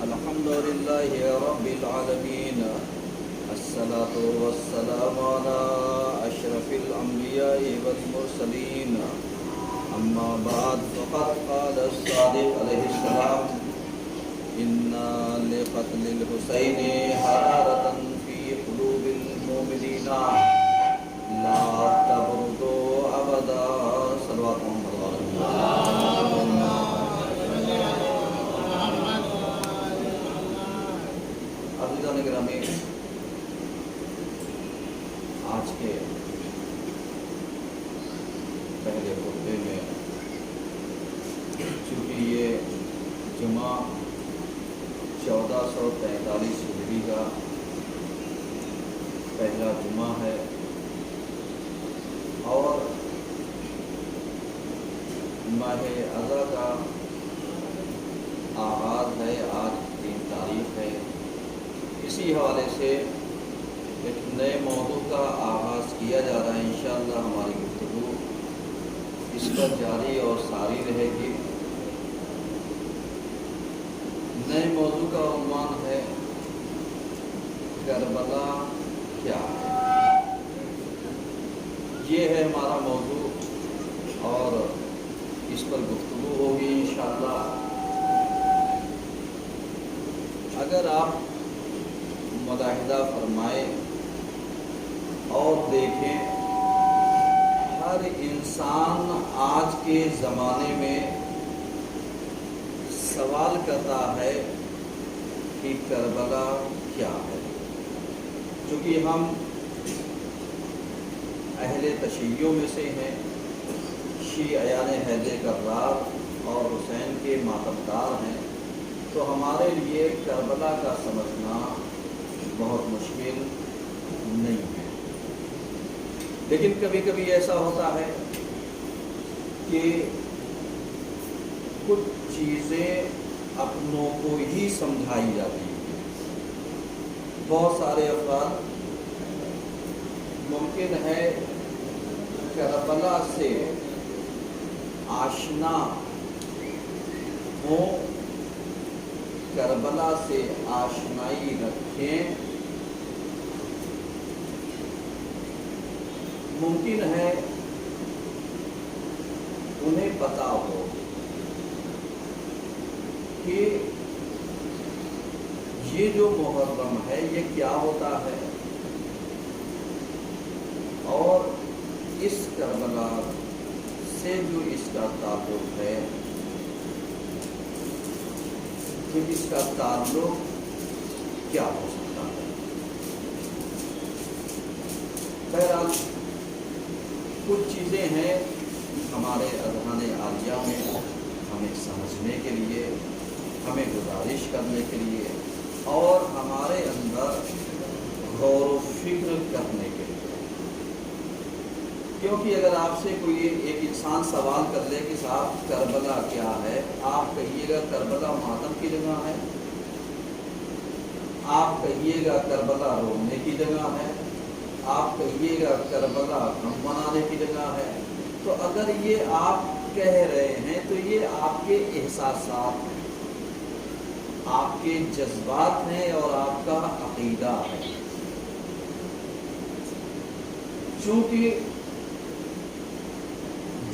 الحمد لله رب العالمين الصلاة والسلام على أشرف الأنبياء والمرسلين أما بعد فقد قال الصادق عليه السلام إن لقتل الحسين حرارة في قلوب المؤمنين لا تبردوا أبدا صلوات محمد عزیزان گرامی، آج کے پہلے خطبے میں چونکہ یہ جمعہ 1443 ہجری کا پہلا جمعہ ہے اور ماہ اذا کا آغاز ہے، آج 3 تاریخ ہے۔ اسی حوالے سے ایک نئے موضوع کا آغاز کیا جا رہا ہے۔ انشاءاللہ ہماری گفتگو اس پر جاری اور ساری رہے گی۔ نئے موضوع کا عنوان ہے کربلا کیا ہے؟ یہ ہے ہمارا موضوع اور اس پر گفتگو ہوگی انشاءاللہ۔ اگر آپ ملاحظہ فرمائیں اور دیکھیں، ہر انسان آج کے زمانے میں سوال کرتا ہے کہ کربلا کیا ہے۔ چونکہ ہم اہل تشیع میں سے ہیں، شیعیان حیدر کرار اور حسین کے ماتمدار ہیں، تو ہمارے لیے کربلا کا سمجھنا بہت مشکل نہیں ہے۔ لیکن کبھی کبھی ایسا ہوتا ہے کہ کچھ چیزیں اپنوں کو ہی سمجھائی جاتی ہیں۔ بہت سارے افراد ممکن ہے کربلا سے آشنا ہوں، کربلا سے آشنائی رکھیں، ممکن ہے انہیں پتا ہو کہ یہ جو محرم ہے یہ کیا ہوتا ہے، اور اس کربلا سے جو اس کا تعلق ہے کہ اس کا تعلق کیا ہو سکتا ہے۔ بہرحال کچھ چیزیں ہیں ہمارے اذہان عالیہ میں ہمیں سمجھنے کے لیے، ہمیں گزارش کرنے کے لیے اور ہمارے اندر غور و فکر کرنے کے لیے۔ کیونکہ اگر آپ سے کوئی ایک انسان سوال کر لے کہ صاحب کربلا کیا ہے، آپ کہیے گا کربلا ماتم کی جگہ ہے، آپ کہیے گا کربلا رونے کی جگہ ہے، آپ کہیے گا کربلا غم منانے کی جگہ ہے، تو اگر یہ آپ کہہ رہے ہیں تو یہ آپ کے احساسات ہیں، آپ کے جذبات ہیں اور آپ کا عقیدہ ہے۔ چونکہ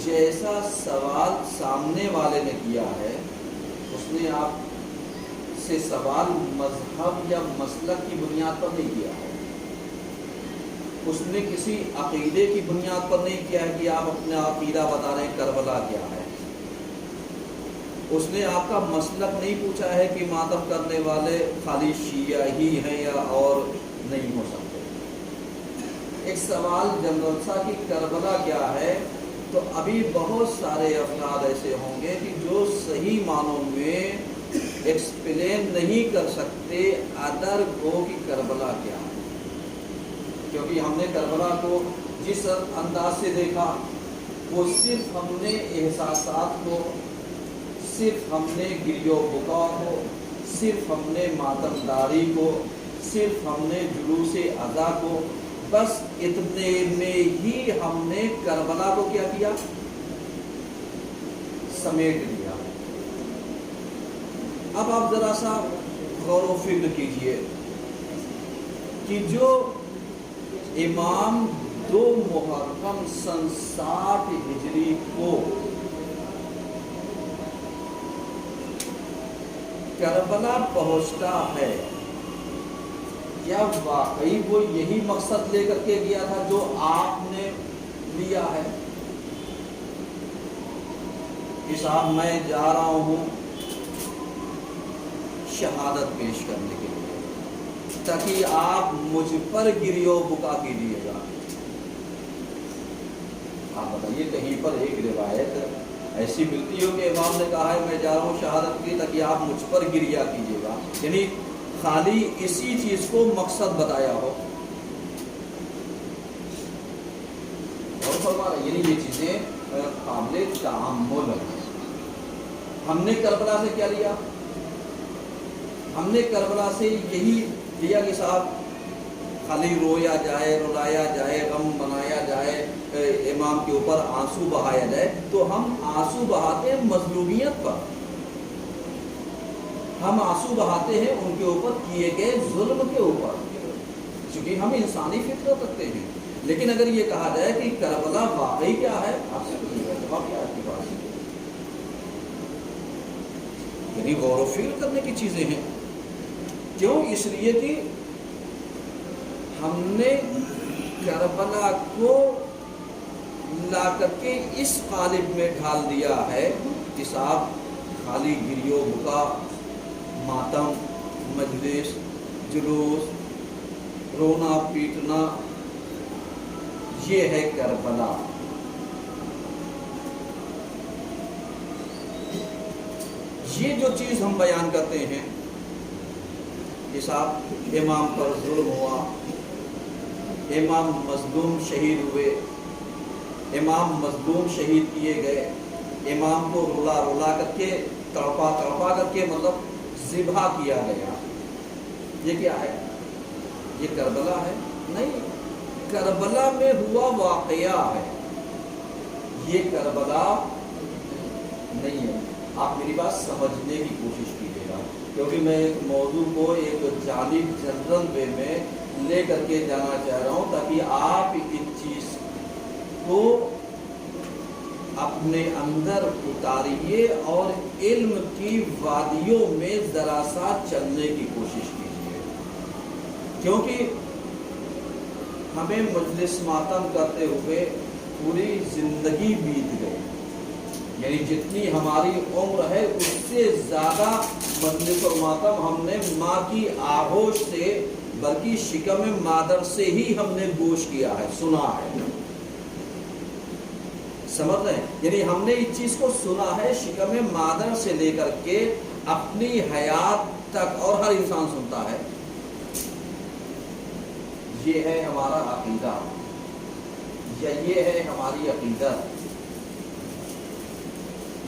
جیسا سوال سامنے والے نے کیا ہے، اس نے آپ سے سوال مذہب یا مسلک کی بنیاد پر نہیں کیا ہے، اس نے کسی عقیدے کی بنیاد پر نہیں کیا ہے کہ آپ اپنا عقیدہ بتا رہے ہیں کربلا کیا ہے، اس نے آپ کا مسلک نہیں پوچھا ہے کہ ماتم کرنے والے خالی شیعہ ہی ہیں یا اور نہیں ہو سکتے۔ ایک سوال جنرل سا کہ کربلا کیا ہے، تو ابھی بہت سارے افراد ایسے ہوں گے کہ جو صحیح معنوں میں ایکسپلین نہیں کر سکتے ادر گو کہ کربلا کیا ہے، کیونکہ ہم نے کربلا کو جس انداز سے دیکھا وہ صرف ہم نے احساسات کو، صرف ہم نے گریہ و بکا کو، صرف ہم نے ماتمداری کو، صرف ہم نے جلوس ادا کو، بس اتنے میں ہی ہم نے کربلا کو کیا سمیٹ لیا۔ اب آپ ذرا سا غور و فکر کیجئے کہ جو امام 2 محرم سن 60 ہجری کو کربلا پہنچتا ہے، کیا واقعی وہ یہی مقصد لے کر کے گیا تھا جو آپ نے لیا ہے کہ صاحب میں جا رہا ہوں شہادت پیش کرنے کے لیے تاکہ آپ مجھ پر گریہ و بکا کیجیے گا؟ آپ بتائیے، کہیں پر ایک روایت ایسی ملتی ہو کہ امام نے کہا ہے میں جا رہا ہوں شہادت کی تاکہ آپ مجھ پر گریہ کیجیے گا، یعنی خالی اسی چیز کو مقصد بتایا ہو؟ اور فرما رہے یعنی یہ چیزیں قابل تعامل ہیں۔ ہم نے کربلا سے کیا لیا؟ ہم نے کربلا سے یہی لیا کہ صاحب خالی رویا جائے، رلایا جائے، غم منایا جائے، امام کے اوپر آنسو بہایا جائے، تو ہم آنسو بہاتے ہیں مظلومیت پر، ہم آنسو بہاتے ہیں ان کے اوپر کیے گئے ظلم کے اوپر، کیونکہ ہم انسانی فطرت رکھتے ہیں۔ لیکن اگر یہ کہا جائے کہ کربلا واقعی کیا ہے، آپ سے جواب کیا ہے؟ یعنی غور و فکر کرنے کی چیزیں ہیں۔ کیوں؟ اس لیے کہ ہم نے کربلا کو لا کر کے اس قالب میں ڈھال دیا ہے کہ صاحب خالی گریہ و بکا، ماتم، مجلس، جلوس، رونا پیٹنا، یہ ہے کربلا۔ یہ جو چیز ہم بیان کرتے ہیں کہ صاحب امام پر ظلم ہوا، امام مظلوم شہید ہوئے، امام مظلوم شہید کیے گئے، امام کو رلا رلا کر کے، تڑپا تڑپا کر کے مطلب ذبح کیا گیا، یہ کیا ہے؟ یہ کربلا ہے؟ نہیں، کربلا میں ہوا واقعہ ہے، یہ کربلا نہیں ہے۔ آپ میری بات سمجھنے کی کوشش کیجیے گا، کیونکہ میں ایک موضوع کو ایک جانب جنرل وے میں لے کر کے جانا چاہ رہا ہوں تاکہ آپ اس چیز کو اپنے اندر اتاریے اور علم کی وادیوں میں ذرا سا چلنے کی کوشش کیجیے، کیونکہ ہمیں مجلس ماتم کرتے ہوئے پوری زندگی بیت گئی، یعنی جتنی ہماری عمر ہے اس سے زیادہ مجلس اور ماتم ہم نے ماں کی آغوش سے بلکہ شکم مادر سے ہی ہم نے گوش کیا ہے، سنا ہے، سمجھ رہے ہیں؟ یعنی ہم نے اس چیز کو سنا ہے شکم مادر سے لے کر کے اپنی حیات تک، اور ہر انسان سنتا ہے۔ یہ ہے ہمارا عقیدہ، یا یہ ہے ہماری عقیدت،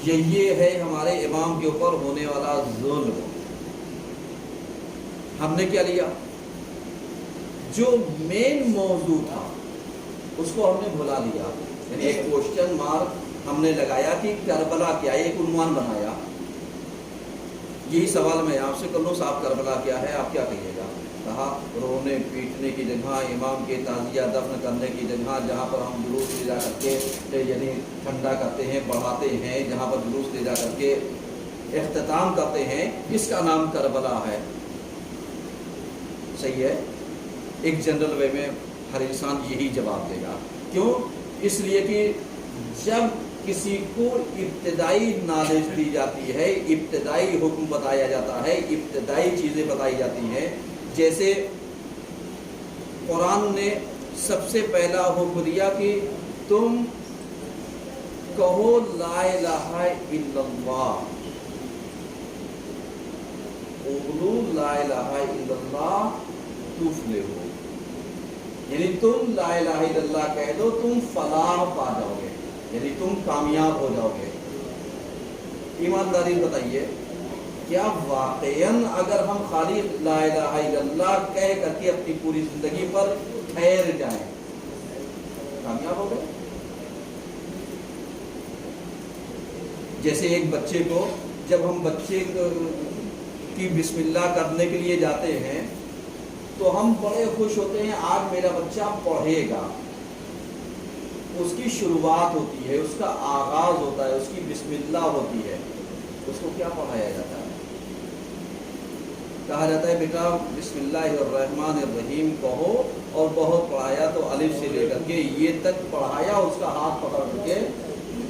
یہ ہے ہمارے امام کے اوپر ہونے والا ظلم۔ ہم نے کیا لیا؟ جو مین موضوع تھا اس کو ہم نے بھلا لیا، یعنی ایک کوشچن مارک ہم نے لگایا کہ کربلا کیا ہے، ایک عنوان بنایا۔ یہی سوال میں آپ سے کر لوں، صاحب کربلا کیا ہے، آپ کیا کہیے گا؟ کہا رونے پیٹنے کی جگہ، امام کے تعزیہ دفن کرنے کی جگہ، جہاں پر ہم جلوس لے جا کر کے یعنی ٹھنڈا کرتے ہیں، بڑھاتے ہیں، جہاں پر جلوس لے جا کر کے اختتام کرتے ہیں، اس کا نام کربلا ہے۔ صحیح ہے؟ ایک جنرل وے میں ہر انسان یہی جواب دے گا۔ کیوں؟ اس لیے کہ جب کسی کو ابتدائی نالج دی جاتی ہے، ابتدائی حکم بتایا جاتا ہے، ابتدائی چیزیں بتائی جاتی ہیں، جیسے قرآن نے سب سے پہلا حکم دیا کہ تم کہو لا الہ الا اللہ، قولوا لا الہ الا اللہ تفلحوا، یعنی تم لا الہ الا اللہ کہہ دو تم فلاح پا جاؤ گے، یعنی تم کامیاب ہو جاؤ گے۔ ایمانداری بتائیے کیا واقعاً اگر ہم خالی لا الہ الا اللہ کہہ کر کے اپنی پوری زندگی پر ٹھہر جائیں کامیاب ہو گئے؟ جیسے ایک بچے کو، جب ہم بچے کی بسم اللہ کرنے کے لیے جاتے ہیں تو ہم بڑے خوش ہوتے ہیں، آج میرا بچہ پڑھے گا۔ اس کی شروعات ہوتی ہے، اس کا آغاز ہوتا ہے، اس کی بسم اللہ ہوتی ہے۔ اس کو کیا پڑھایا جاتا ہے؟ کہا جاتا ہے بیٹا بسم اللہ الرحمن الرحیم کہو، اور بہت پڑھایا تو الف سے لے کر کے یہ تک پڑھایا، اس کا ہاتھ پکڑ کے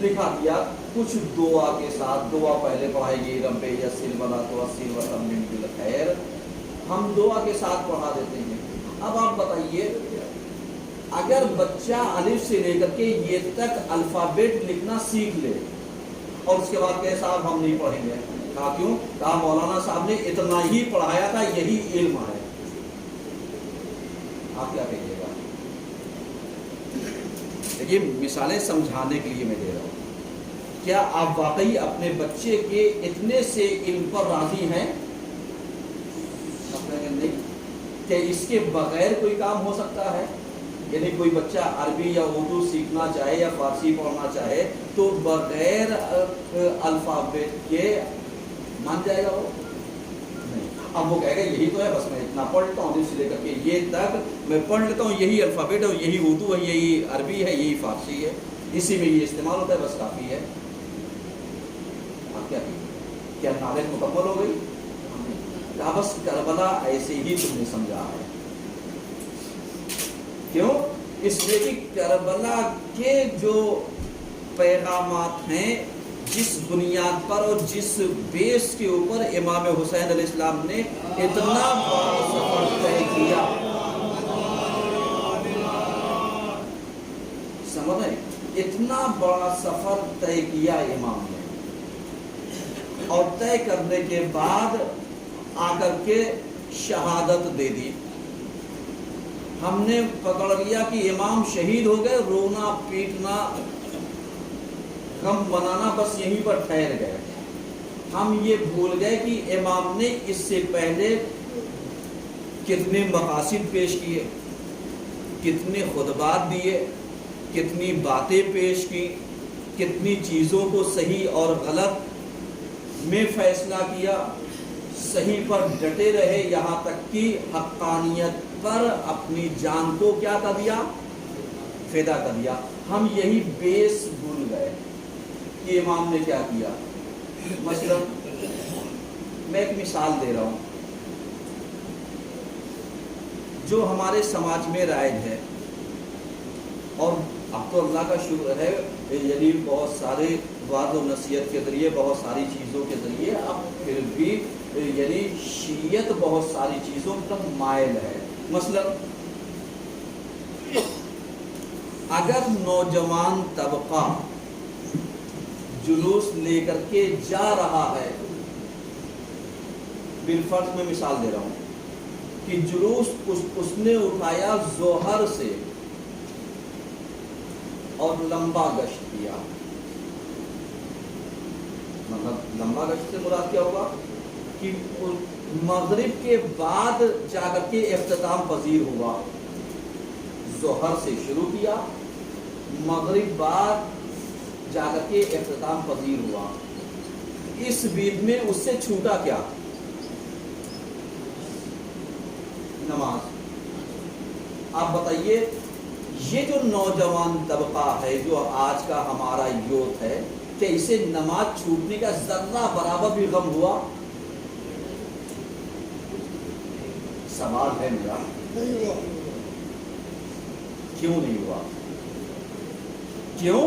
لکھا دیا، کچھ دعا کے ساتھ۔ دعا پہلے پڑھائی گئی، رب یسر ولا تعسر وتمم بالخیر، ہم دعا کے ساتھ پڑھا دیتے ہیں۔ اب آپ بتائیے اگر بچہ الف سے لے کر کے یہ تک الفابیٹ لکھنا سیکھ لے اور اس کے بعد کہے صاحب ہم نہیں پڑھیں گے، کہا کیوں؟ کہا مولانا صاحب نے اتنا ہی پڑھایا تھا، یہی علم ہے۔ آپ کیا کہیے گا؟ دیکھیے مثالیں سمجھانے کے لیے میں دے رہا ہوں۔ کیا آپ واقعی اپنے بچے کے اتنے سے علم پر راضی ہیں؟ نہیں کہ اس کے بغیر کوئی کام ہو سکتا ہے؟ یعنی کوئی بچہ عربی یا اردو سیکھنا چاہے یا فارسی پڑھنا چاہے تو بغیر الفابیٹ کے مان جائے گا وہ؟ نہیں۔ اب وہ کہے گا یہی تو ہے، بس میں اتنا پڑھ لیتا ہوں سے لے کر کے یہ تک میں پڑھ لیتا ہوں، یہی الفابیٹ ہے، یہی اردو ہے، یہی عربی ہے، یہی فارسی ہے، اسی میں یہ استعمال ہوتا ہے، بس کافی ہے۔ اب کیا نالج مکمل ہو گئی؟ کہا بس کربلا ایسے ہی تم نے سمجھا ہے۔ کیوں؟ اس لیے کہ کربلا کے جو پیغامات ہیں، جس بنیاد پر اور جس بیس کے اوپر امام حسین علیہ السلام نے اتنا بڑا سفر طے کیا، سمجھ رہے؟ اتنا بڑا سفر طے کیا امام نے، اور طے کرنے کے بعد آ کر کے شہادت دے دی۔ ہم نے پکڑ لیا کہ امام شہید ہو گئے، رونا پیٹنا غم بنانا بس یہیں پر ٹھہر گئے۔ ہم یہ بھول گئے کہ امام نے اس سے پہلے کتنے مقاصد پیش کیے، کتنے خطبات دیے، کتنی باتیں پیش کی، کتنی چیزوں کو صحیح اور غلط میں فیصلہ کیا، صحیح پر ڈٹے رہے، یہاں تک کہ حقانیت پر اپنی جان کو کیا کر دیا؟ فدا کر دیا۔ ہم یہی بیس بھول گئے کہ امام نے کیا کیا۔ مثلا میں ایک مثال دے رہا ہوں جو ہمارے سماج میں رائج ہے، اور اب تو اللہ کا شکر ہے یعنی بہت سارے وعظ و نصیحت کے ذریعے، بہت ساری چیزوں کے ذریعے اب پھر بھی یعنی شیعت بہت ساری چیزوں پر مائل ہے۔ مثلا اگر نوجوان طبقہ جلوس لے کر کے جا رہا ہے، بالفرض میں مثال دے رہا ہوں کہ جلوس اس نے اٹھایا ظہر سے اور لمبا گشت کیا، مطلب لمبا گشت سے مراد کیا ہوگا کہ مغرب کے بعد جا کر کے اختتام پذیر ہوا۔ ظہر سے شروع کیا، مغرب بعد جا کر کے اختتام پذیر ہوا، اس بیچ میں اس سے چھوٹا کیا؟ نماز۔ آپ بتائیے یہ جو نوجوان طبقہ ہے، جو آج کا ہمارا یوتھ ہے، کہ اسے نماز چھوٹنے کا ذرہ برابر بھی غم ہوا؟ سوال ہے میرا، کیوں نہیں ہوا؟ کیوں؟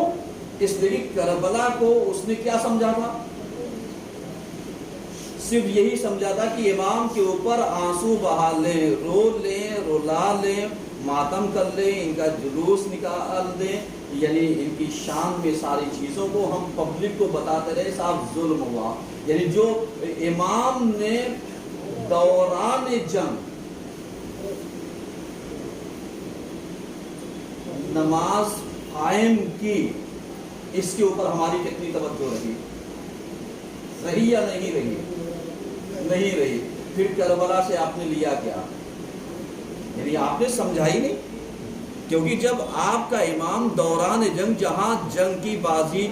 اس لیے کربلا کو اس نے کیا سمجھا تھا؟ صرف یہی سمجھا تھا کہ امام کے اوپر آنسو بہا لیں، رو لیں، رلا لیں، ماتم کر لیں، ان کا جلوس نکال دیں، یعنی ان کی شان میں ساری چیزوں کو ہم پبلک کو بتاتے رہے صاحب ظلم ہوا۔ یعنی جو امام نے دوران جنگ نماز قائم کی، اس کے اوپر ہماری کتنی توجہ رہی؟ رہی یا نہیں رہی؟ نہیں رہی۔ پھر کربلا سے آپ نے لیا کیا؟ یعنی آپ نے سمجھا ہی نہیں، کیونکہ جب آپ کا امام دوران جنگ، جہاں جنگ کی بازی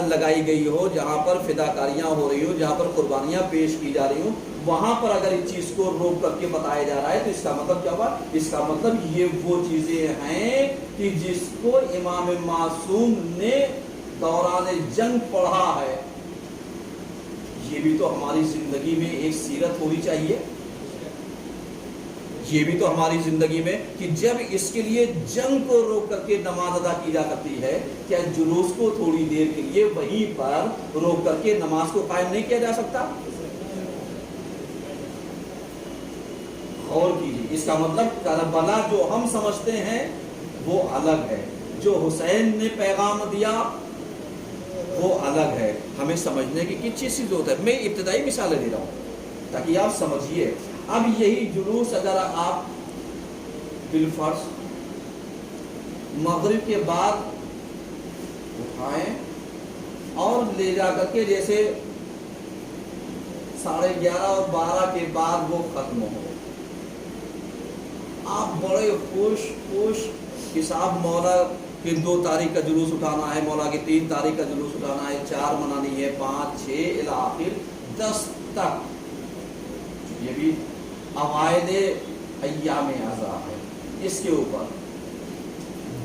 لگائی گئی ہو، جہاں پر فداکاریاں ہو رہی ہو، جہاں پر قربانیاں پیش کی جا رہی ہوں، وہاں پر اگر اس چیز کو روک کر کے بتایا جا رہا ہے تو اس کا مطلب کیا ہوا؟ اس کا مطلب یہ وہ چیزیں ہیں کہ جس کو امام معصوم نے دوران جنگ پڑھا ہے۔ یہ بھی تو ہماری زندگی میں ایک سیرت ہونی چاہیے، یہ بھی تو ہماری زندگی میں کہ جب اس کے لیے جنگ کو روک کر کے نماز ادا کی جا سکتی ہے، کیا جلوس کو تھوڑی دیر کے لیے وہیں پر روک کر کے نماز کو قائم نہیں کیا جا سکتا؟ غور کیجیے، اس کا مطلب کربلا جو ہم سمجھتے ہیں وہ الگ ہے، جو حسین نے پیغام دیا وہ الگ ہے۔ ہمیں سمجھنے کی کس چیز کی ضرورت ہے؟ میں ابتدائی مثالیں دے رہا ہوں تاکہ آپ سمجھیے۔ اب یہی جلوس اگر آپ بالفرض مغرب کے بعد اٹھائیں اور لے جا کر کے جیسے 11:30 اور 12 کے بعد وہ ختم ہو، آپ بڑے خوش حساب مولا کہ 2 تاریخ کا جلوس اٹھانا ہے، مولا کی 3 تاریخ کا جلوس اٹھانا ہے، 4 منانی ہے، 5 6 الی آخر 10 تک۔ یہ بھی اوائل ایام اعزا ہے۔ اس کے اوپر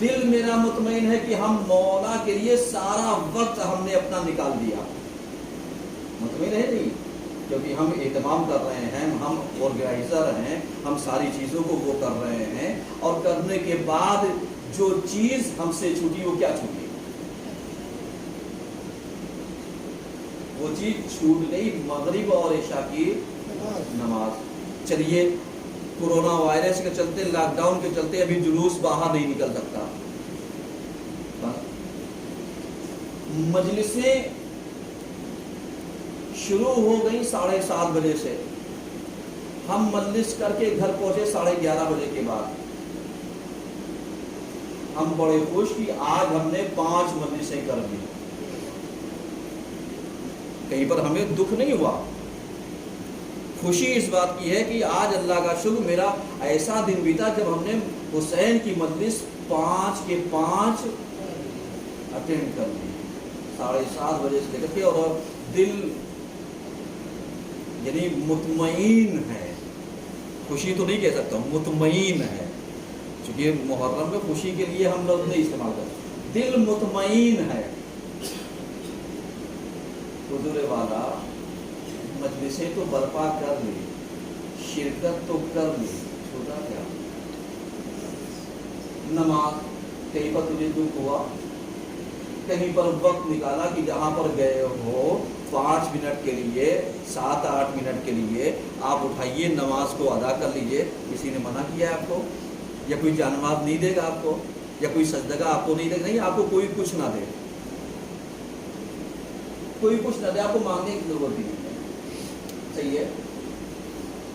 دل میرا مطمئن ہے کہ ہم مولا کے لیے سارا وقت ہم نے اپنا نکال دیا، مطمئن ہے نہیں؟ کیونکہ ہم اہتمام کر رہے ہیں، ہم آرگنائزر ہیں، ہم ساری چیزوں کو وہ کر رہے ہیں، اور کرنے کے بعد جو چیز ہم سے چھوٹی وہ کیا چھوٹی؟ وہ چیز چھوٹ گئی، مغرب اور عشاء کی نماز۔ چلیے کورونا وائرس کے چلتے، لاک ڈاؤن کے چلتے ابھی جلوس باہر نہیں نکل سکتا، مجلسیں شروع ہو گئی 7:30 بجے سے، ہم مجلس کر کے گھر پہنچے 11:30 بجے کے بعد۔ ہم بڑے خوش کہ آج ہم نے 5 مجلسیں کر دی، کہیں پر ہمیں دکھ نہیں ہوا، خوشی اس بات کی ہے کہ آج اللہ کا شکر میرا ایسا دن بیتا جب ہم نے حسین کی مجلس 5 کے 5 اٹینڈ کر لی، 7:30 بجے سے لے کر کے، اور دل یعنی مطمئن ہے، خوشی تو نہیں کہہ سکتا ہوں، مطمئن ہے، چونکہ محرم میں خوشی کے لیے ہم لوگ نہیں استعمال کرتے، دل مطمئن ہے۔ حضور والا مجلسیں تو برپا کر لی، شرکت تو کر لی، چھوٹا کیا؟ نماز کہیں پر تجھے دکھ ہوا، کہیں پر وقت نکالا کہ جہاں پر گئے ہو 5 منٹ کے لیے، 7-8 منٹ کے لیے آپ اٹھائیے، نماز کو ادا کر لیجئے۔ کسی نے منع کیا ہے آپ کو؟ یا کوئی جانماز نہیں دے گا آپ کو؟ یا کوئی سجدگاہ آپ کو نہیں دے گا؟ نہیں، آپ کو کوئی کچھ نہ دے، کوئی کچھ نہ دے، آپ کو مانگنے کی ضرورت ہی نہیں ہے، صحیح ہے؟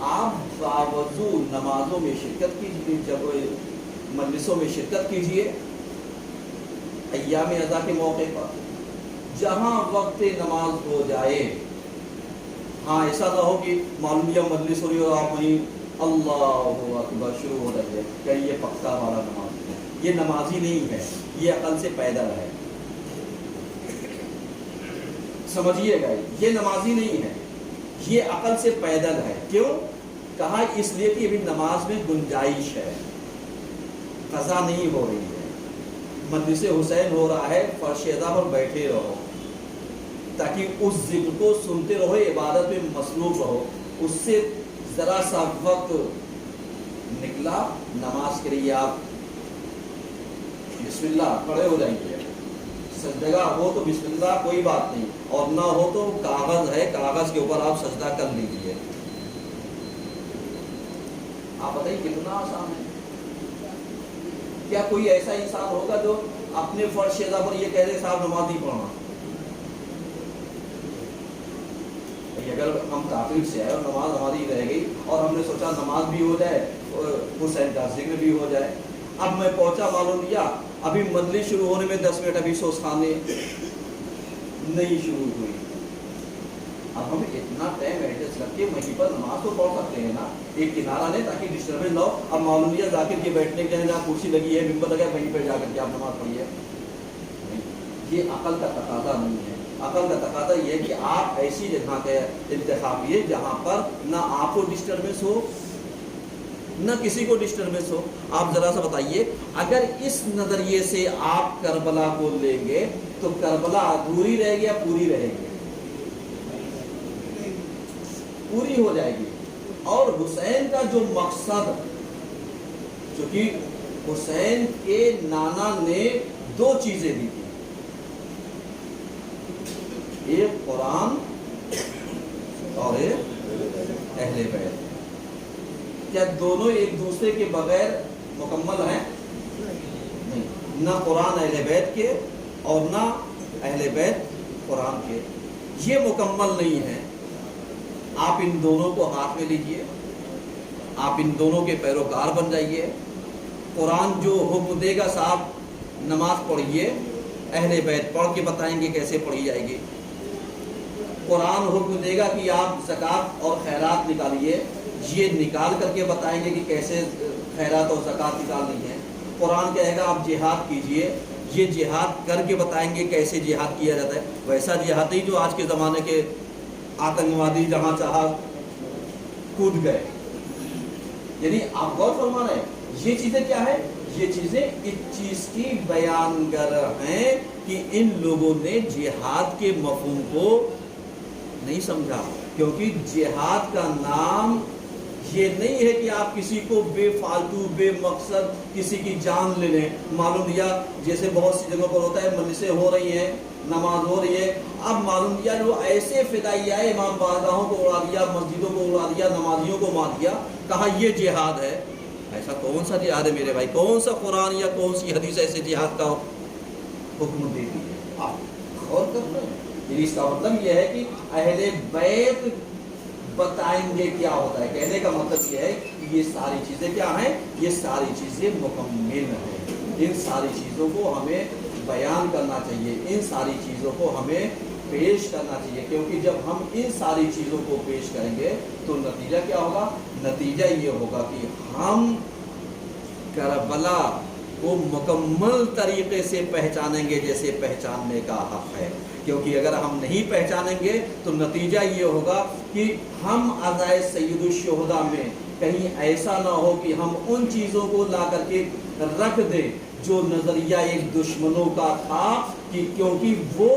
آپ باوضو نمازوں میں شرکت کیجیے، جب مجلسوں میں شرکت کیجیے ایام اعزا کے موقع پر، جہاں وقت نماز ہو جائے۔ ہاں ایسا نہ ہو کہ معلومیہ مجلس ہو رہی اور آپ وہیں اللہ اکبر شروع ہو رہے ہیں، کہ یہ پختہ والا نماز ہے، یہ نمازی نہیں ہے، یہ عقل سے پیدل ہے، سمجھیے گا، یہ نمازی نہیں ہے، یہ عقل سے پیدل ہے۔ کیوں کہا؟ اس لیے کہ ابھی نماز میں گنجائش ہے، قضا نہیں ہو رہی ہے، مجلس حسین ہو رہا ہے، فرش اعزا پر بیٹھے رہو تاکہ اس ذکر کو سنتے رہو، عبادت میں مصروف رہو۔ اس سے ذرا سا وقت نکلا نماز کے لیے، آپ بسم اللہ کھڑے ہو جائیے، سجدہ ہو تو بسم اللہ، کوئی بات نہیں، اور نہ ہو تو کاغذ ہے، کاغذ کے اوپر آپ سجدہ کر لیجیے۔ آپ بتائیے کتنا آسان ہے۔ کیا کوئی ایسا انسان ہوگا جو اپنے فرض شیزہ پر یہ کہہ دے صاحب نماز نہیں پڑھنا؟ کہ اگر ہم تاخیر سے آئے اور نماز ہماری رہ گئی اور ہم نے سوچا نماز بھی ہو جائے اور حسین کا ذکر بھی ہو جائے، اب میں پہنچا معلوم کیا ابھی مجلس شروع ہونے میں 10 منٹ ابھی سوس خانے نہیں شروع ہوئی، اب ہم اتنا ٹائم ایڈجسٹ کر کے وہیں پر نماز تو پڑھ سکتے ہیں نا، ایک کنارہ لیں تاکہ ڈسٹربنس نہ ہو۔ اب معلوم کیا ذاکر کے بیٹھنے کے جہاں کرسی لگی ہے، ممبر لگا ہے، وہیں پہ جا کر کے آپ نماز پڑھیے، یہ عقل کا تقاضا نہیں ہے۔ عقل کا تقاضا یہ ہے کہ آپ ایسی جگہ کا انتخاب کیے جہاں پر نہ آپ کو ڈسٹربنس ہو نہ کسی کو ڈسٹربنس ہو۔ آپ ذرا سا بتائیے، اگر اس نظریے سے آپ کربلا کو لیں گے تو کربلا ادھوری رہے گی یا پوری رہے گی؟ پوری ہو جائے گی۔ اور حسین کا جو مقصد، چونکہ حسین کے نانا نے 2 چیزیں دی تھی، ایک قرآن اور ایک اہل بیت۔ کیا دونوں ایک دوسرے کے بغیر مکمل ہیں؟ نہیں، نہ قرآن اہل بیت کے اور نہ اہل بیت قرآن کے، یہ مکمل نہیں ہے۔ آپ ان دونوں کو ہاتھ میں لیجئے، آپ ان دونوں کے پیروکار بن جائیے۔ قرآن جو حکم دے گا صاحب نماز پڑھیے، اہل بیت پڑھ کے بتائیں گے کیسے پڑھی جائے گی۔ قرآن حکم دے گا کہ آپ زکوٰۃ اور خیرات نکالیے، یہ نکال کر کے بتائیں گے کہ کیسے خیرات اور زکوٰۃ نکالنی ہے۔ قرآن کہے گا آپ جہاد کیجئے، یہ جہاد کر کے بتائیں گے کیسے جہاد کیا جاتا ہے، ویسا جہاد نہیں جو آج کے زمانے کے آتنکوادی جہاں چاہا کود گئے۔ یعنی آپ غور فرما رہے ہیں، یہ چیزیں کیا ہے؟ یہ چیزیں اس چیز کی بیان گر ہیں کہ ان لوگوں نے جہاد کے مفہوم کو نہیں سمجھا، کیونکہ جہاد کا نام یہ نہیں ہے کہ آپ کسی کو بے فالتو بے مقصد کسی کی جان لے لیں۔ معلوم دیا جیسے بہت سی جگہوں پر ہوتا ہے، مجلسیں ہو رہی ہیں، نماز ہو رہی ہے، اب معلوم دیا جو ایسے فدائیہ امام بارگاہوں کو اڑا دیا، مسجدوں کو اڑا دیا، نمازیوں کو مار دیا، کہا یہ جہاد ہے۔ ایسا کون سا جہاد ہے میرے بھائی؟ کون سا قرآن یا کون سی حدیث ایسے جہاد کا حکم دیتی ہے؟ آپ غور کر رہے ہیں؟ یعنی اس کا مطلب یہ ہے کہ اہل بیت بتائیں گے کیا ہوتا ہے۔ کہنے کا مطلب یہ ہے کہ یہ ساری چیزیں کیا ہیں؟ یہ ساری چیزیں مکمل ہیں، ان ساری چیزوں کو ہمیں بیان کرنا چاہیے، ان ساری چیزوں کو ہمیں پیش کرنا چاہیے، کیونکہ جب ہم ان ساری چیزوں کو پیش کریں گے تو نتیجہ کیا ہوگا؟ نتیجہ یہ ہوگا کہ ہم کربلا کو مکمل طریقے سے پہچانیں گے جیسے پہچاننے کا حق ہے، کیونکہ اگر ہم نہیں پہچانیں گے تو نتیجہ یہ ہوگا کہ ہم عزائے سید الشہداء میں کہیں ایسا نہ ہو کہ ہم ان چیزوں کو لا کر کے رکھ دیں جو نظریہ ایک دشمنوں کا تھا، کہ کیونکہ وہ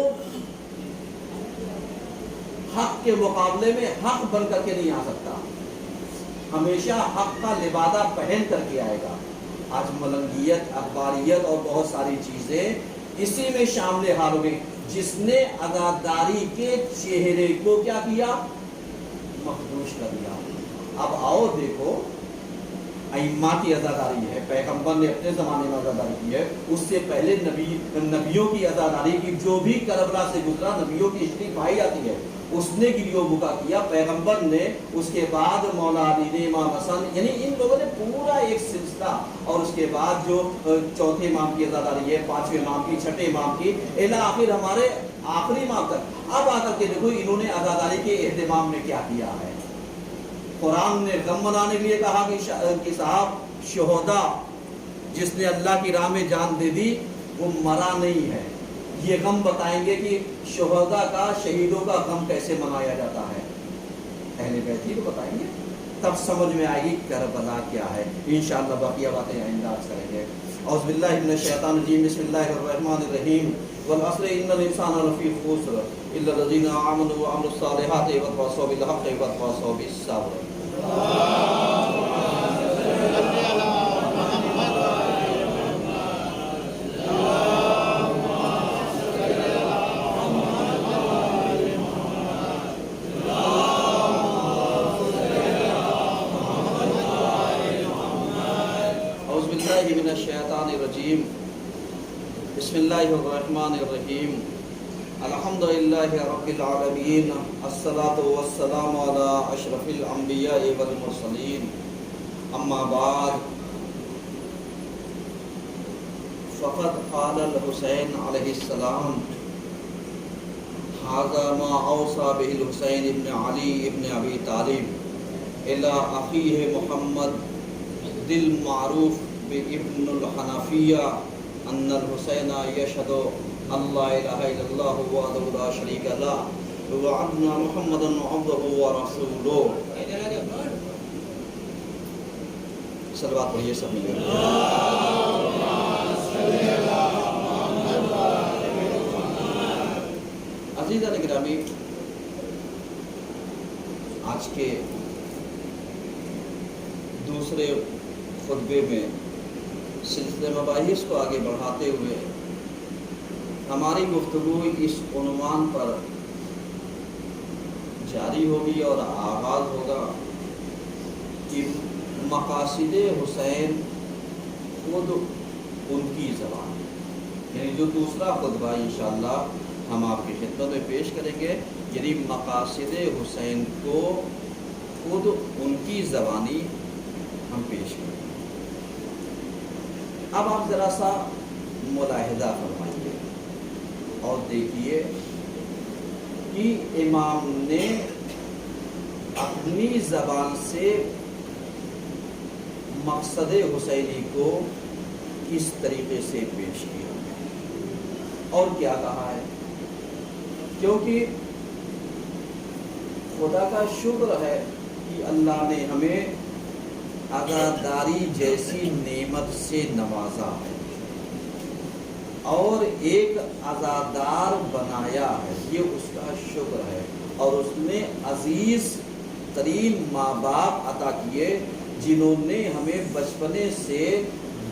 حق کے مقابلے میں حق بن کر کے نہیں آ سکتا، ہمیشہ حق کا لبادہ پہن کر کے آئے گا۔ آج ملنگیت، اخباریت اور بہت ساری چیزیں اسی میں شامل حال ہو گئی، جس نے عزاداری کے چہرے کو کیا کیا؟ مخدوش کر دیا۔ اب آؤ دیکھو، ائمہ کی عزاداری ہے، پیغمبر نے اپنے زمانے میں عزاداری کی ہے، اس سے پہلے نبیوں کی عزاداری کی، جو بھی کربلا سے گزرا نبیوں کی ہسٹری پائی جاتی ہے، اس نے گریو بکا کیا، پیغمبر نے، اس کے بعد مولا علی نے، امام حسن، یعنی ان لوگوں نے پورا ایک سلسلہ، اور اس کے بعد جو چوتھے امام کی عزاداری ہے، پانچویں امام کی، چھٹے امام کی، الی آخر ہمارے آخری امام تک۔ اب آ کر کے دیکھو انہوں نے عزاداری کے اہتمام میں کیا کیا ہے۔ قرآن نے غم منانے کے لیے کہا کہ صاحب شہداء جس نے اللہ کی راہ میں جان دے دی وہ مرا نہیں ہے، یہ غم بتائیں گے کہ شہداء کا، شہیدوں کا غم کیسے منایا جاتا ہے، اہل بیت ہی تو بتائیں گے، تب سمجھ میں آئے گی کربلا کیا ہے۔ انشاءاللہ باقی باتیں آئندہ عرض کریں گے۔ اعوذ باللہ من الشیطان الرجیم، بسم اللہ الرحمن الرحیم، والعصر ان الانسان لفی خسر الا الذین آمنوا وعملوا الصالحات وتواصوا بالحق وتواصوا بالصبر۔ من الشیطان الرجیم، بسم اللہ الرحمن الرحیم، الحمدللہ رب العالمین، الصلاۃ والسلام علی اشرف الانبیاء والمرسلین، اما بعد فقد قال الحسین علیہ السلام ھذا ما اوصى به الحسین ابن علی ابن ابی طالب الی اخیہ محمد دل معروف بابن الحنفیہ ان الحسین یشہد اللہ الہ الا اللہ وحدہ لا شریک لہ وان محمدا عبدہ ورسولہ۔ صلوات پڑھیے سب مل کر۔ عزیزان گرامی، آج کے دوسرے خطبے میں سلسلے مباحث کو آگے بڑھاتے ہوئے ہماری گفتگو اس عنوان پر جاری ہوگی اور آغاز ہوگا کہ مقاصد حسین خود ان کی زبان، یعنی جو دوسرا خطبہ انشاءاللہ ہم آپ کی خدمت میں پیش کریں گے، یعنی مقاصد حسین کو خود ان کی زبانی ہم پیش کریں گے۔ اب آپ ذرا سا ملاحظہ فرمائیے اور دیکھیے کہ امام نے اپنی زبان سے مقصد حسینی کو کس طریقے سے پیش کیا اور کیا کہا ہے، کیونکہ خدا کا شکر ہے کہ اللہ نے ہمیں عزاداری جیسی نعمت سے نوازا ہے اور ایک عزادار بنایا ہے، یہ اس کا شکر ہے، اور اس نے عزیز ترین ماں باپ عطا کیے جنہوں نے ہمیں بچپنے سے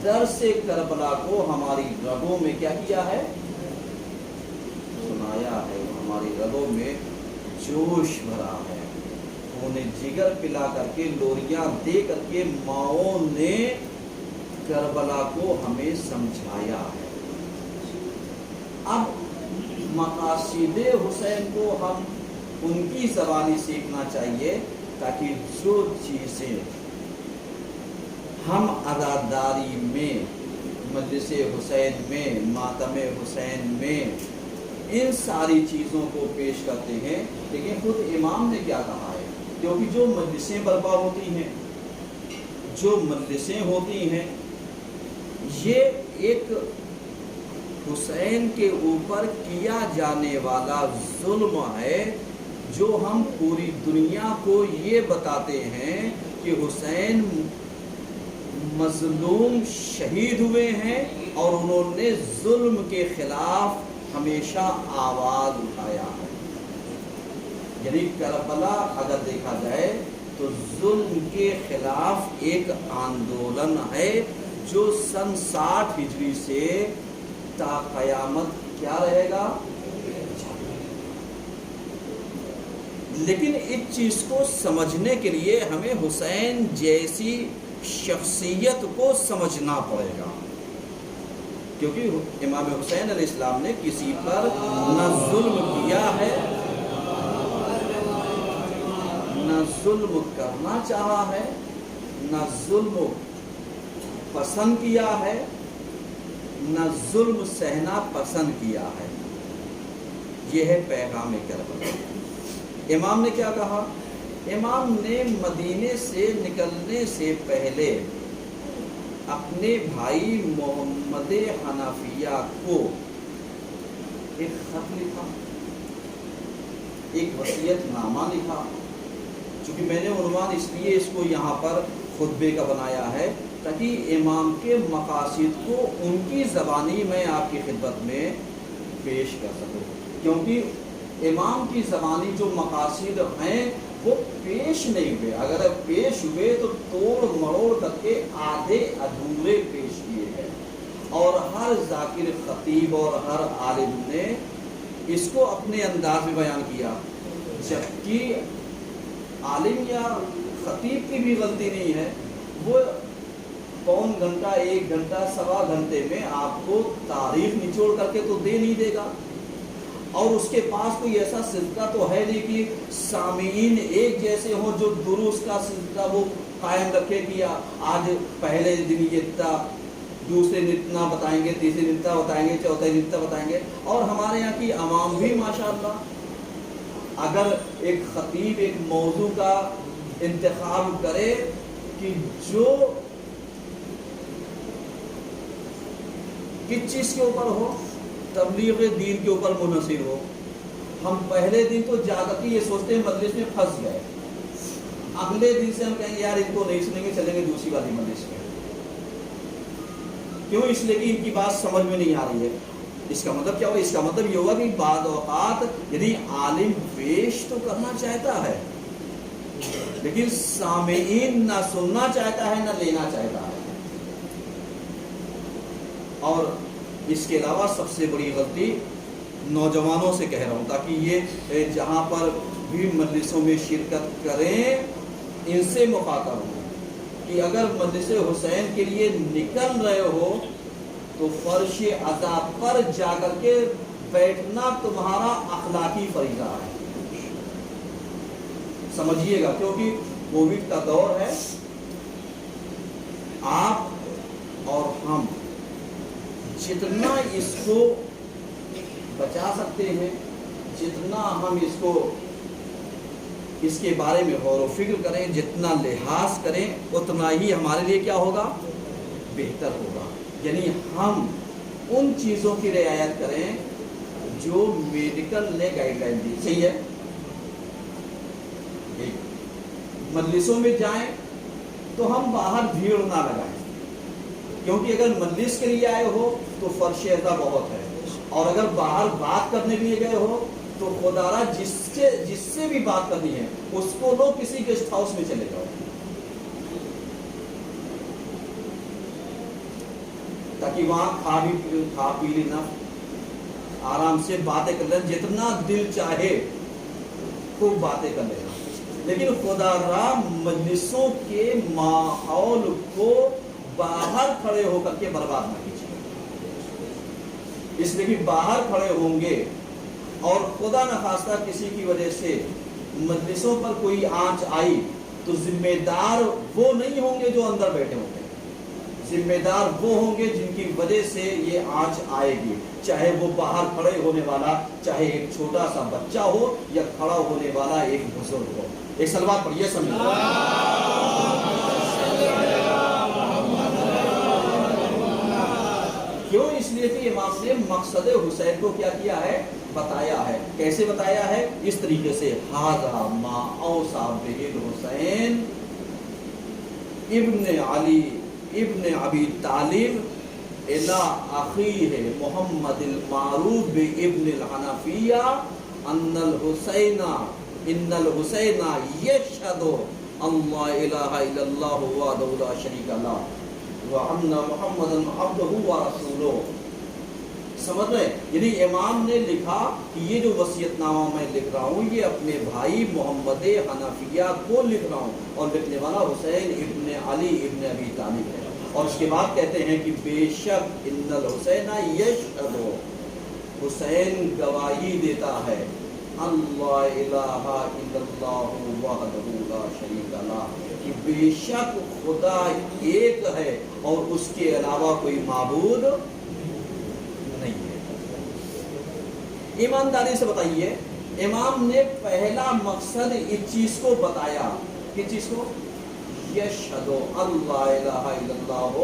درس کربلا کو ہماری رگوں میں کیا کیا ہے، سنایا ہے، ہماری رگوں میں جوش بھرا ہے، انہیں جگر پلا کر کے لوریاں دے کر کے ماؤں نے کربلا کو ہمیں سمجھایا ہے۔ اب مقاصد حسین کو ہم ان کی زبانی سیکھنا چاہیے تاکہ جو چیزیں ہم عزاداری میں، مجلس حسین میں، ماتم حسین میں ان ساری چیزوں کو پیش کرتے ہیں، لیکن خود امام نے کیا کہا ہے، کیونکہ جو مجلسیں برپا ہوتی ہیں، جو مجلسیں ہوتی ہیں، یہ ایک حسین کے اوپر کیا جانے والا ظلم ہے، جو ہم پوری دنیا کو یہ بتاتے ہیں کہ حسین مظلوم شہید ہوئے ہیں اور انہوں نے ظلم کے خلاف ہمیشہ آواز اٹھایا ہے۔ یعنی کربلا اگر دیکھا جائے تو ظلم کے خلاف ایک آندولن ہے جو سن 60 ہجری سے تا قیامت کیا رہے گا۔ لیکن اس چیز کو سمجھنے کے لیے ہمیں حسین جیسی شخصیت کو سمجھنا پڑے گا، کیونکہ امام حسین علیہ السلام نے کسی پر نہ ظلم کیا ہے، نہ ظلم کرنا چاہا ہے، نہ ظلم پسند کیا ہے، نہ ظلم سہنا پسند کیا ہے۔ یہ ہے پیغام کربلا۔ امام نے کیا کہا؟ امام نے مدینے سے نکلنے سے پہلے اپنے بھائی محمد حنفیہ کو ایک خط لکھا، ایک وصیت نامہ لکھا۔ چونکہ میں نے عنوان اس لیے اس کو یہاں پر خطبے کا بنایا ہے تاکہ امام کے مقاصد کو ان کی زبانی میں آپ کی خدمت میں پیش کر سکوں، کیونکہ امام کی زبانی جو مقاصد ہیں وہ پیش نہیں ہوئے، اگر پیش ہوئے تو توڑ مروڑ کر کے آدھے ادھورے پیش کیے ہیں، اور ہر ذاکر خطیب اور ہر عالم نے اس کو اپنے انداز میں بیان کیا، جبکہ عالم یا خطیب کی بھی غلطی نہیں ہے، وہ پون گھنٹہ، ایک گھنٹہ، سوا گھنٹے میں آپ کو تاریخ نچوڑ کر کے تو دے نہیں دے گا، اور اس کے پاس کوئی ایسا سلسلہ تو ہے نہیں کہ سامعین ایک جیسے ہوں جو دروس کا سلسلہ وہ قائم رکھے کہ آج پہلے دن یہ اتنا، دوسرے دن اتنا بتائیں گے، تیسرے دن اتنا بتائیں گے، چوتھے دن اتنا بتائیں گے. اور ہمارے یہاں کی عوام بھی ماشاءاللہ اگر ایک خطیب ایک موضوع کا انتخاب کرے کہ جو کس چیز کے اوپر ہو، تبلیغ دین کے اوپر منحصر ہو، ہم پہلے دن تو جا کر کے یہ سوچتے ہیں مجلس میں پھنس گئے، اگلے دن سے ہم کہیں گے یار ان کو نہیں سنیں گے، چلیں گے دوسری والی مجلس میں. کیوں؟ اس لیے کہ ان کی بات سمجھ میں نہیں آ رہی ہے. اس کا مطلب کیا ہوگا؟ اس کا مطلب یہ ہوگا کہ بعض اوقات یعنی عالم پیش تو کرنا چاہتا ہے لیکن سامعین نہ سننا چاہتا ہے نہ لینا چاہتا ہے. اور اس کے علاوہ سب سے بڑی غلطی نوجوانوں سے کہہ رہا ہوں تاکہ یہ جہاں پر بھی مجلسوں میں شرکت کریں ان سے مخاطب ہوں کہ اگر مجلس حسین کے لیے نکل رہے ہو تو فرش عطا پر جا کر کے بیٹھنا تمہارا اخلاقی فریضہ ہے. سمجھیے گا کیونکہ کووڈ کا دور ہے، آپ اور ہم جتنا اس کو بچا سکتے ہیں، جتنا ہم اس کے بارے میں غور و فکر کریں، جتنا لحاظ کریں اتنا ہی ہمارے لیے کیا ہوگا؟ بہتر ہوگا. یعنی ہم ان چیزوں کی رعایت کریں جو میڈیکل نے گائیڈ لائن دی. صحیح ہے؟ مجلسوں میں جائیں تو ہم باہر بھیڑ نہ لگائیں، کیونکہ اگر مجلس کے لیے آئے ہو تو فرش عطا بہت ہے، اور اگر باہر بات کرنے کے لیے گئے ہو تو خدا را جس سے بھی بات کرنی ہے اس کو لو کسی گیسٹ ہاؤس میں چلے جاؤ تاکہ وہاں کھا پی لینا، آرام سے باتیں کر لینا، جتنا دل چاہے خوب باتیں کر لینا. لیکن خدا را مجلسوں کے ماحول کو باہر کھڑے ہو کر کے برباد نہ کیجیے. اس لیے کہ باہر کھڑے ہوں گے اور خدا نخواستہ کسی کی وجہ سے مجلسوں پر کوئی آنچ آئی تو ذمہ دار وہ نہیں ہوں گے جو اندر بیٹھے ہوں گے، ذمہ دار وہ ہوں گے جن کی وجہ سے یہ آنچ آئے گی، چاہے وہ باہر کھڑے ہونے والا چاہے ایک چھوٹا سا بچہ ہو یا کھڑا ہونے والا ایک بزرگ ہو. ایک سلوات پڑھیے سمجھ. کیوں؟ اس لیے کہ امام نے مقصد حسین کو کیا کیا ہے؟ بتایا ہے. کیسے بتایا ہے؟ اس طریقے سے ھذا ما اوصى به الحسین ابن علی ابن ابی طالب الى اخیہ محمد المعروف بابن الحنفیہ ان الحسین یشہد اللہ الہ الا اللہ وحدہ لا شریک لہ وَأَنَّ مُحَمَّدًا عَبْدُهُ وَرَسُولُهُ. سمجھ رہے؟ یعنی امام نے لکھا کہ یہ جو وصیت نامہ میں لکھ رہا ہوں یہ اپنے بھائی محمد حنفیہ کو لکھ رہا ہوں، اور لکھنے والا حسین ابن علی ابن ابی طالب ہے. اور اس کے بعد کہتے ہیں کہ بے شک ان الحسین یشہد، حسین گواہی دیتا ہے، اللہ الہ الا اللہ وحدہ لا شریک لہ، کہ بے شک خدا ایک ہے اور اس کے علاوہ کوئی معبود نہیں ہے. ایمانداری سے بتائیے، امام نے پہلا مقصد اس چیز کو بتایا، کس چیز کو؟ یشہد اللہ الہ الا اللہ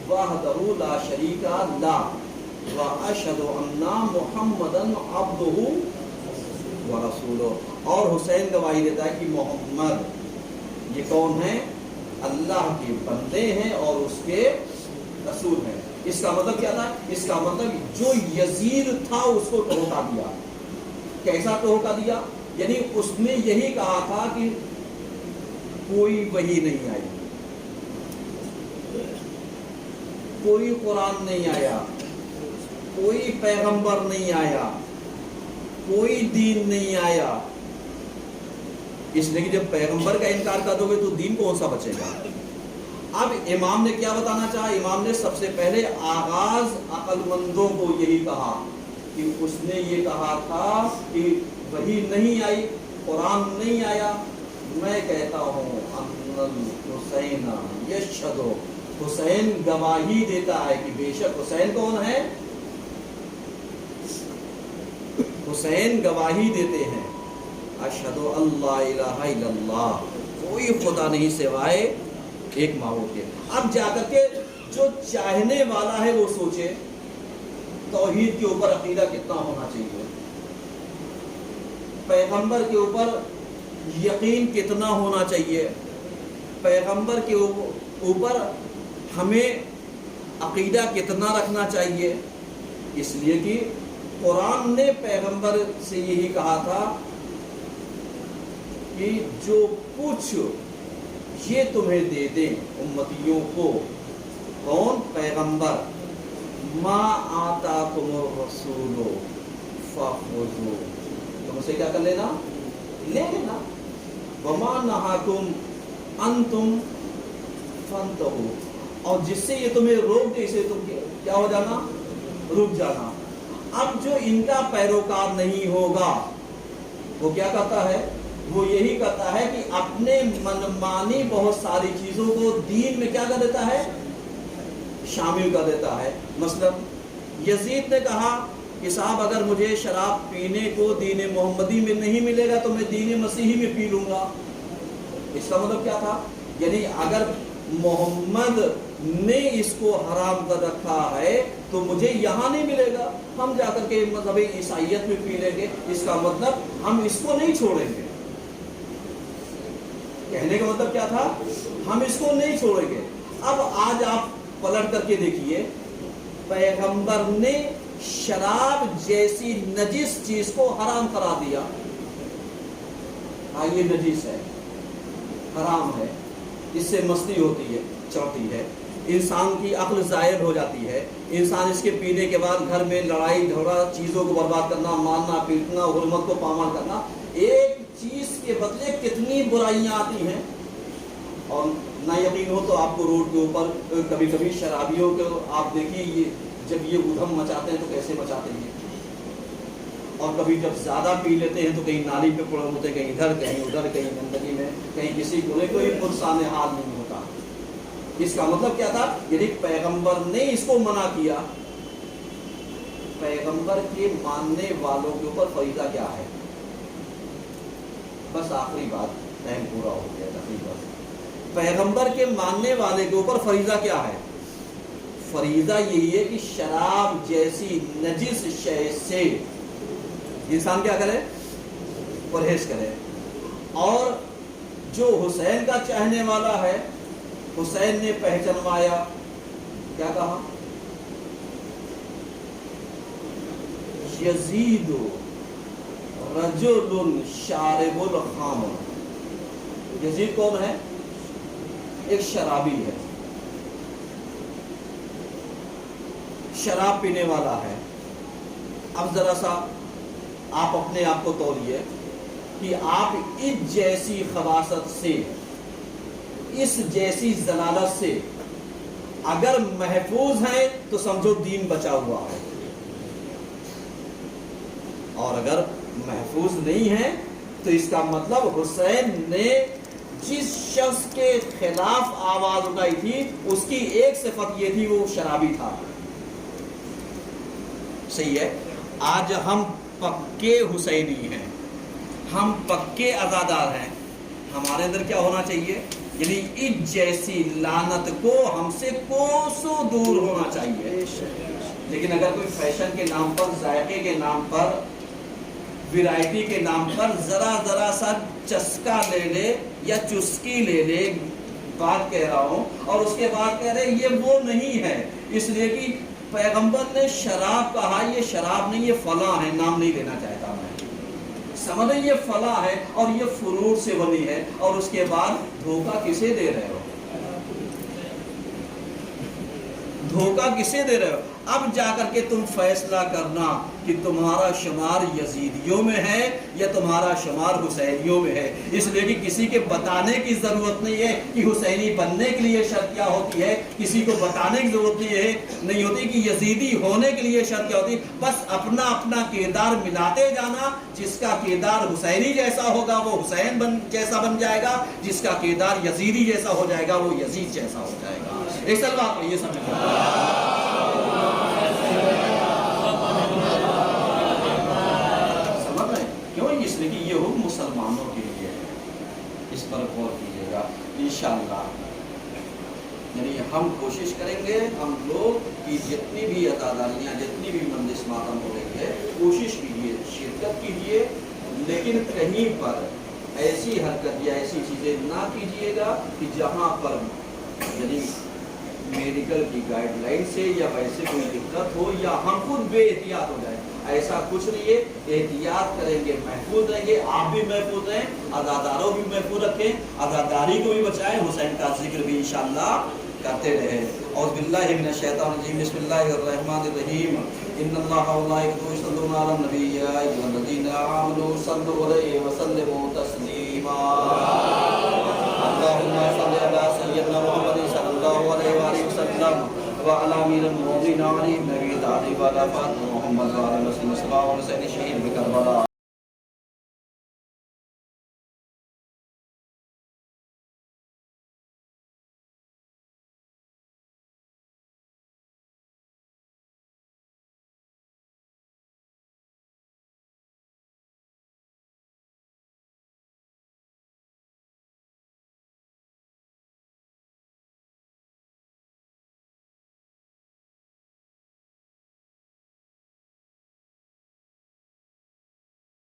وحدہ لا شریک لہ واشہد ان محمدا عبدہ ورسولہ. اور حسین گواہی دیتا ہے کہ محمد یہ کون ہیں؟ اللہ کے بندے ہیں اور اس کے رسول ہیں. اس کا مطلب کیا تھا؟ اس کا مطلب جو یزید تھا اس کو ٹھوکا دیا. کیسا ٹھوکا دیا؟ یعنی اس نے یہی کہا تھا کہ کوئی وحی نہیں آئی، کوئی قرآن نہیں آیا، کوئی پیغمبر نہیں آیا، کوئی دین نہیں آیا. اس لیے کہ جب پیغمبر کا انکار کر دو گے تو دین کون سا بچے گا؟ اب امام نے کیا بتانا چاہا؟ امام نے سب سے پہلے آغاز عقل مندوں کو یہی کہا کہ اس نے یہ کہا تھا کہ وحی نہیں آئی، قرآن نہیں آیا، میں کہتا ہوں ان الحسین یشہد، حسین گواہی دیتا ہے کہ بے شک حسین کون ہے؟ حسین گواہی دیتے ہیں اشہد اللہ الہ الا اللہ، کوئی خدا نہیں سوائے ایک معبود کے۔ اب جا کر کے جو چاہنے والا ہے وہ سوچے توحید کے اوپر عقیدہ کتنا ہونا چاہیے، پیغمبر کے اوپر یقین کتنا ہونا چاہیے، پیغمبر کے اوپر ہمیں عقیدہ کتنا رکھنا چاہیے، اس لیے کہ قرآن نے پیغمبر سے یہی کہا تھا کہ جو کچھ یہ تمہیں دے دیں امتیوں کو، کون؟ پیغمبر، ما آتاکم الرسول فخذوہ، تم اسے کیا کر لینا؟ لے لینا، وما نہاکم انتم فانتہوا، اور جس سے یہ تمہیں روک دے اسے تم کیا ہو جانا؟ رک جانا۔ اب جو ان کا پیروکار نہیں ہوگا وہ کیا کرتا ہے؟ وہ یہی کرتا ہے کہ اپنے منمانی بہت ساری چیزوں کو دین میں کیا کر دیتا ہے؟ شامل کر دیتا ہے۔ مثلا یزید نے کہا کہ صاحب اگر مجھے شراب پینے کو دین محمدی میں نہیں ملے گا تو میں دین مسیحی میں پی لوں گا۔ اس کا مطلب کیا تھا؟ یعنی اگر محمد نے اس کو حرام کر رکھا ہے تو مجھے یہاں نہیں ملے گا، ہم جا کر کے مذہب عیسائیت میں پی لیں گے، اس کا مطلب ہم اس کو نہیں چھوڑیں گے۔ کہنے کا مطلب کیا تھا؟ ہم اس کو نہیں چھوڑیں گے۔ اب آج آپ پلٹ کر کے دیکھیے، پیغمبر نے شراب جیسی نجس چیز کو حرام کرا دیا۔ یہ نجس ہے، حرام ہے، اس سے مستی ہوتی ہے، چڑھتی ہے، انسان کی عقل ظاہر ہو جاتی ہے، انسان اس کے پینے کے بعد گھر میں لڑائی جھگڑا، چیزوں کو برباد کرنا، مارنا پیٹنا، حرمت کو پامال کرنا، ایک چیز کے بدلے کتنی برائیاں آتی ہیں۔ اور نہ یقین ہو تو آپ کو روڈ کے اوپر کبھی کبھی شرابیوں کو آپ دیکھیے، یہ جب یہ ادھم مچاتے ہیں تو کیسے مچاتے ہیں، اور کبھی جب زیادہ پی لیتے ہیں تو کہیں نالی پہ پڑے ہوتے ہیں، کہیں ادھر کہیں ادھر، کہیں گندگی میں، کہیں کسی کو کوئی پرسان حال نہیں ہوتا۔ اس کا مطلب کیا تھا؟ یعنی پیغمبر نے اس کو منع کیا۔ پیغمبر کے ماننے والوں کے اوپر فریضہ کیا ہے؟ بس آخری بات، ٹائم پورا ہو گیا تقریباً۔ پیغمبر کے ماننے والے کے اوپر فریضہ کیا ہے؟ فریضہ یہی ہے کہ شراب جیسی نجس شے سے انسان کیا کرے؟ پرہیز کرے۔ اور جو حسین کا چاہنے والا ہے، حسین نے پہچانوایا، کیا کہا؟ یزید رجل شارب الخمر، یزید کون ہے؟ ایک شرابی ہے، شراب پینے والا ہے۔ اب ذرا سا آپ اپنے آپ کو تولیے کہ آپ اس جیسی خباثت سے، اس جیسی ضلالت سے اگر محفوظ ہیں تو سمجھو دین بچا ہوا ہے، اور اگر محفوظ نہیں ہے تو اس کا مطلب حسین نے جس شخص کے خلاف آواز اٹھائی تھی اس کی ایک صفت یہ تھی، وہ شرابی تھا۔ صحیح ہے؟ آج ہم پکے حسینی ہیں، ہم پکے عزادار ہیں، ہمارے اندر کیا ہونا چاہیے؟ یعنی اس جیسی لعنت کو ہم سے کوسوں دور ہونا چاہیے۔ لیکن اگر کوئی فیشن کے نام پر، ذائقے کے نام پر، ویرائٹی کے نام پر ذرا سا چسکا لے لے یا چسکی لے لے، بات کہہ رہا ہوں، اور اس کے بعد کہہ رہے یہ وہ نہیں ہے، اس لیے کہ پیغمبر نے شراب کہا، یہ شراب نہیں، یہ فلاں ہے، نام نہیں لینا چاہتا میں، سمجھیں یہ فلاں ہے اور یہ فروٹ سے بنی ہے، اور اس کے بعد دھوکہ کسے دے رہے ہو؟ دھوکہ کسے دے رہے ہو؟ اب جا کر کے تم فیصلہ کرنا کہ تمہارا شمار یزیدیوں میں ہے یا تمہارا شمار حسینیوں میں ہے. اس لیے کہ کسی کے بتانے کی ضرورت نہیں ہے کہ حسینی بننے کے لیے شرط کیا ہوتی ہے, کسی کو بتانے کی ضرورت نہیں ہوتی کہ یزیدی ہونے کے لیے شرط کیا ہوتی ہے. بس اپنا اپنا کردار ملاتے جانا, جس کا کردار حسینی جیسا ہوگا وہ حسین جیسا بن جائے گا, جس کا کردار یزیدی جیسا ہو جائے گا وہ یزید جیسا ہو جائے گا. ایک سلوات کو یہ سمجھ یہ حکم مسلمانوں کے لیے ہے, اس پر غور کیجیے گا انشاءاللہ. یعنی ہم کوشش کریں گے, ہم لوگ کی جتنی بھی عزاداریاں, جتنی بھی مجلس ماتم ہو رہی ہے, کوشش کیجیے, شرکت کیجیے, لیکن کہیں پر ایسی حرکت یا ایسی چیزیں نہ کیجیے گا کہ جہاں پر یعنی میڈیکل کی گائیڈ لائن سے یا ویسے کوئی دقت ہو یا ہم خود بے احتیاط ہو جائے. ایسا کچھ نہیں ہے, احتیاط کریں گے, محفوظ رہیں گے, آپ بھی محفوظ رہیں, عزاداروں بھی محفوظ رکھیں, عزاداری کو بھی بچائیں, حسین کا ذکر بھی انشاءاللہ کرتے رہیں. اعوذ باللہ من الشیطان الرجیم, بسم اللہ الرحمن الرحیم. ان اللہ و ملائکتہ یصلون علی النبی یا ایھا الذین آمنوا صلوا علیہ وسلموا تسلیما. اللهم صل علی سیدنا محمد صلی اللہ علیہ وآلہ وسلم وعلى امیر المؤمنین علی نبی تعالی وعلی فاطمہ محمد وعلی مسلم صلی اللہ علیہ وسلم شہید بکربلا.